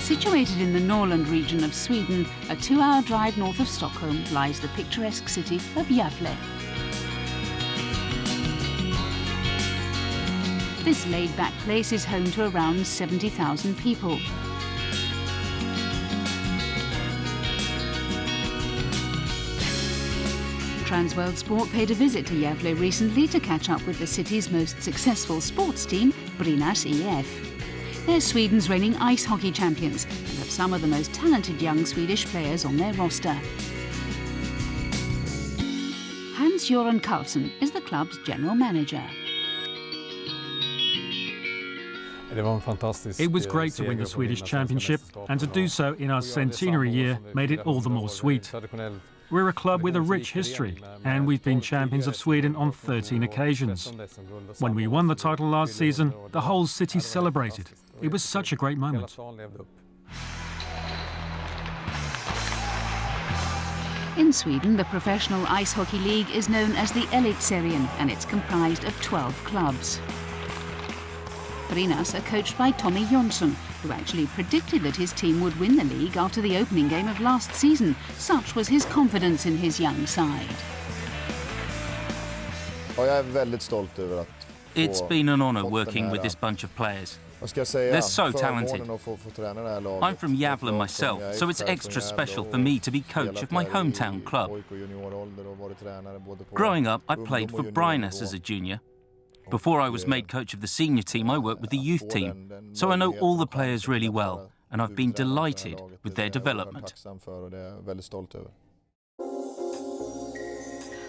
Situated in the Norrland region of Sweden, a 2-hour drive north of Stockholm, lies the picturesque city of Gävle. This laid-back place is home to around 70,000 people. Transworld Sport paid a visit to Gävle recently to catch up with the city's most successful sports team, Brynas IF. They're Sweden's reigning ice hockey champions and have some of the most talented young Swedish players on their roster. Hans-Goran is the club's general manager. It was great to win the Swedish Championship, and to do so in our centenary year made it all the more sweet. We're a club with a rich history, and we've been champions of Sweden on 13 occasions. When we won the title last season, the whole city celebrated. It was such a great moment. In Sweden, the professional ice hockey league is known as the Elitserien, and it's comprised of 12 clubs. Brynas are coached by Tommy Jonsson, who actually predicted that his team would win the league after the opening game of last season. Such was his confidence in his young side. It's been an honour working with this bunch of players. They're so talented. I'm from Gävle myself, so it's extra special for me to be coach of my hometown club. Growing up, I played for Brynas as a junior. Before I was made coach of the senior team, I worked with the youth team, so I know all the players really well, and I've been delighted with their development.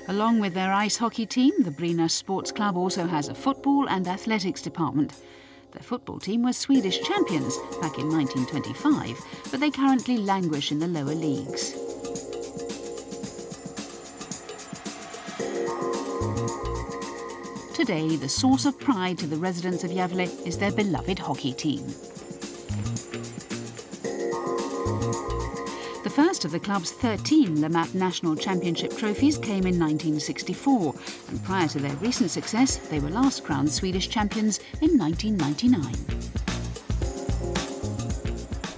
Along with their ice hockey team, the Brynas Sports Club also has a football and athletics department. Their football team was Swedish champions back in 1925, but they currently languish in the lower leagues. Today, the source of pride to the residents of Gävle is their beloved hockey team. The first of the club's 13 Le Map National Championship trophies came in 1964, and prior to their recent success, they were last crowned Swedish champions in 1999.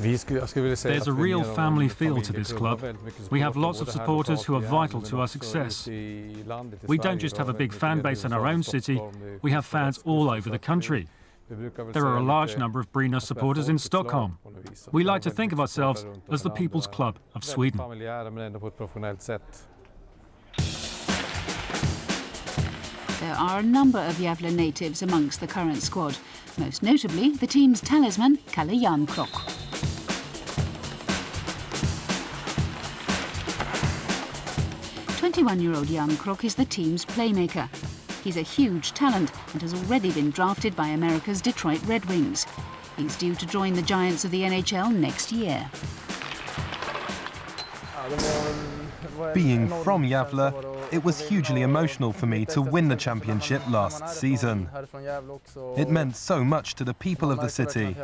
There's a real family feel to this club. We have lots of supporters who are vital to our success. We don't just have a big fan base in our own city, we have fans all over the country. There are a large number of Brynas supporters in Stockholm. We like to think of ourselves as the People's Club of Sweden. There are a number of Gävle natives amongst the current squad, most notably the team's talisman, Kalle Järnkrok. 21-year-old Järnkrok is the team's playmaker. He's a huge talent and has already been drafted by America's Detroit Red Wings. He's due to join the Giants of the NHL next year. Being from Gävle, it was hugely emotional for me to win the championship last season. It meant so much to the people of the city.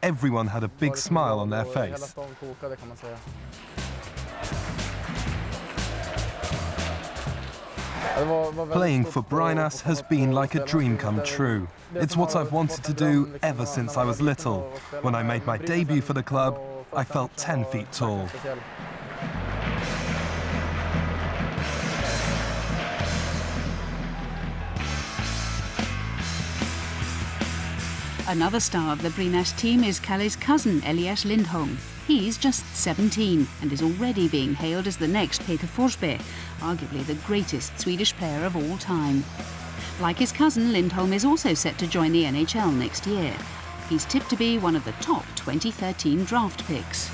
Everyone had a big smile on their face. Playing for Brynas has been like a dream come true. It's what I've wanted to do ever since I was little. When I made my debut for the club, I felt 10 feet tall. Another star of the Brynas team is Kalle's cousin, Elias Lindholm. He's just 17 and is already being hailed as the next Peter Forsberg, arguably the greatest Swedish player of all time. Like his cousin, Lindholm is also set to join the NHL next year. He's tipped to be one of the top 2013 draft picks.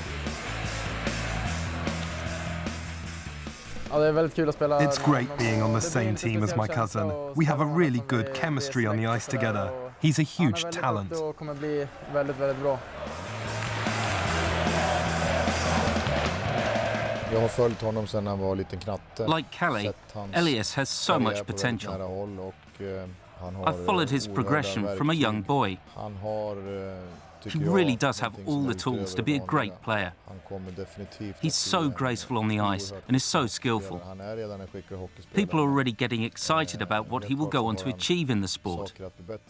It's great being on the same team as my cousin. We have a really good chemistry on the ice together. He's a huge talent. Like Kalle, Elias has so much potential. I've followed his progression from a young boy. He really does have all the tools to be a great player. He's so graceful on the ice and is so skillful. People are already getting excited about what he will go on to achieve in the sport.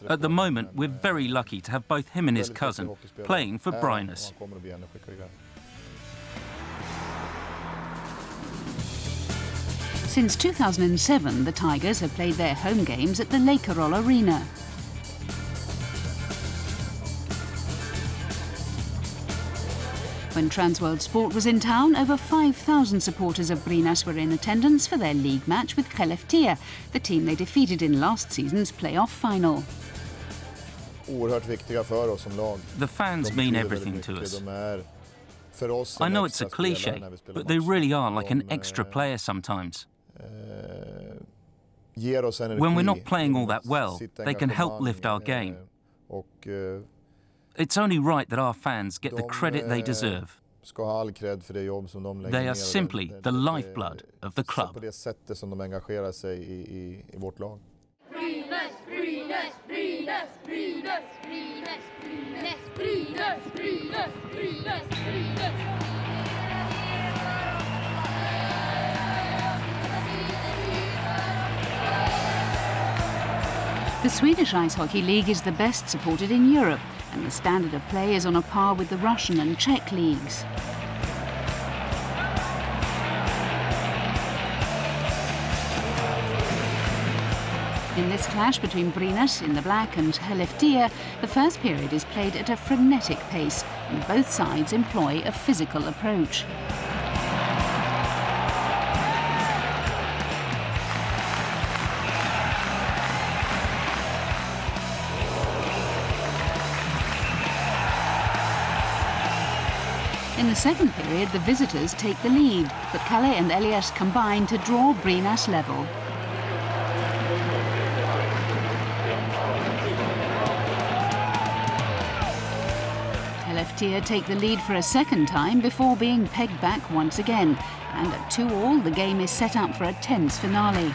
At the moment, we're very lucky to have both him and his cousin playing for Brynas. Since 2007, the Tigers have played their home games at the Lakerol Arena. When Transworld Sport was in town, over 5,000 supporters of Brynas were in attendance for their league match with Skellefteå, the team they defeated in last season's playoff final. The fans mean everything to us. I know it's a cliche, but they really are like an extra player sometimes. When we're not playing all that well, they can help lift our game. It's only right that our fans get the credit they deserve. They are simply the lifeblood of the club. The Swedish Ice Hockey League is the best supported in Europe, and the standard of play is on a par with the Russian and Czech leagues. In this clash between Brynas in the black and Skellefteå, the first period is played at a frenetic pace, and both sides employ a physical approach. In the second period, the visitors take the lead, but Kalle and Elias combine to draw Brynas level. Skellefteå take the lead for a second time before being pegged back once again, and at 2-2 the game is set up for a tense finale.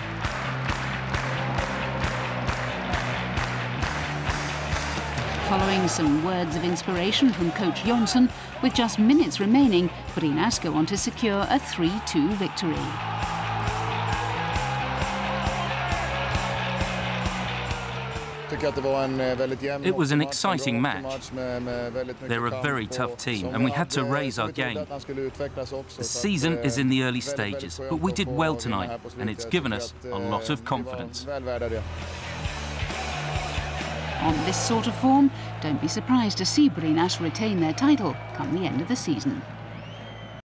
Following some words of inspiration from coach Jonsson, with just minutes remaining, Brynas go on to secure a 3-2 victory. It was an exciting match. They're a very tough team, and we had to raise our game. The season is in the early stages, but we did well tonight, and it's given us a lot of confidence. On this sort of form, don't be surprised to see Brynas retain their title come the end of the season.